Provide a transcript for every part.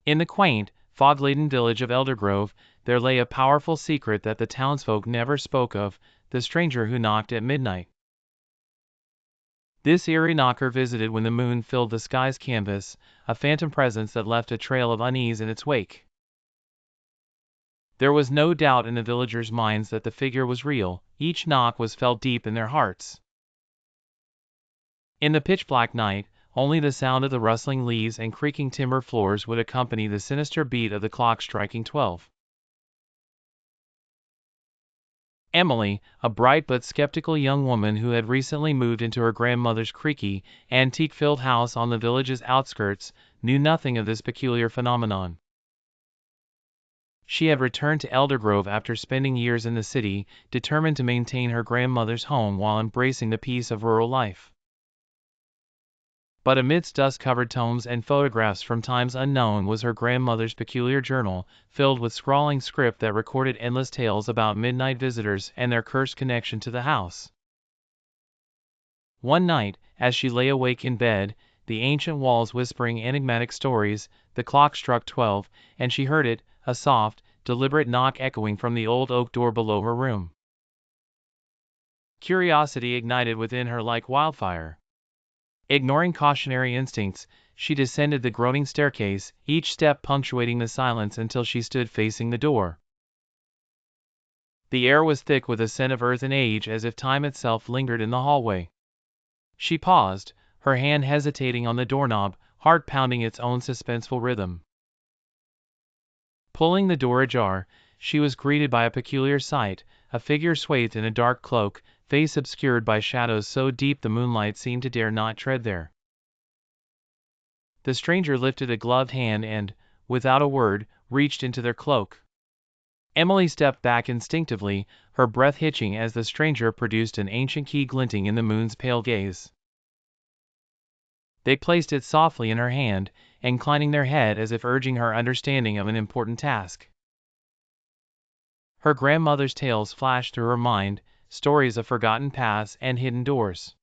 In the quaint, fog-laden village of Eldergrove, there lay a powerful secret that the townsfolk never spoke of: the stranger who knocked at midnight. This eerie knocker visited when the moon filled the sky's canvas, a phantom presence that left a trail of unease in its wake. There was no doubt in the villagers' minds that the figure was real. Each knock was felt deep in their hearts. In the pitch-black night, only the sound of the rustling leaves and creaking timber floors would accompany the sinister beat of the clock striking 12. Emily, a bright but skeptical young woman who had recently moved into her grandmother's creaky, antique-filled house on the village's outskirts, knew nothing of this peculiar phenomenon. She had returned to Eldergrove after spending years in the city, determined to maintain her grandmother's home while embracing the peace of rural life. But amidst dust-covered tomes and photographs from times unknown was her grandmother's peculiar journal, filled with scrawling script that recorded endless tales about midnight visitors and their cursed connection to the house. One night, as she lay awake in bed, the ancient walls whispering enigmatic stories, the clock struck 12, and she heard it, a soft, deliberate knock echoing from the old oak door below her room. Curiosity ignited within her like wildfire. Ignoring cautionary instincts, she descended the groaning staircase, each step punctuating the silence until she stood facing the door. The air was thick with a scent of earth and age, as if time itself lingered in the hallway. She paused, her hand hesitating on the doorknob, heart pounding its own suspenseful rhythm. Pulling the door ajar, she was greeted by a peculiar sight: a figure swathed in a dark cloak, face obscured by shadows so deep the moonlight seemed to dare not tread there. The stranger lifted a gloved hand and, without a word, reached into their cloak. Emily stepped back instinctively, her breath hitching as the stranger produced an ancient key glinting in the moon's pale gaze. They placed it softly in her hand, inclining their head as if urging her understanding of an important task. Her grandmother's tales flashed through her mind, stories of forgotten paths and hidden doors.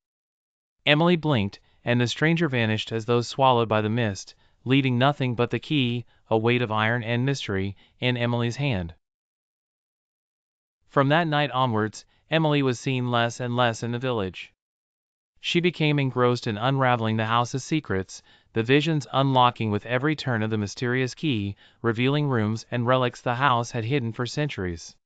Emily blinked, and the stranger vanished as though swallowed by the mist, leaving nothing but the key, a weight of iron and mystery, in Emily's hand. From that night onwards, Emily was seen less and less in the village. She became engrossed in unraveling the house's secrets, the visions unlocking with every turn of the mysterious key, revealing rooms and relics the house had hidden for centuries.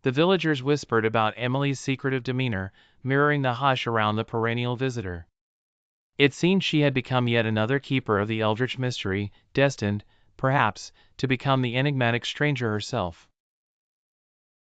The villagers whispered about Emily's secretive demeanor, mirroring the hush around the perennial visitor. It seemed she had become yet another keeper of the eldritch mystery, destined, perhaps, to become the enigmatic stranger herself.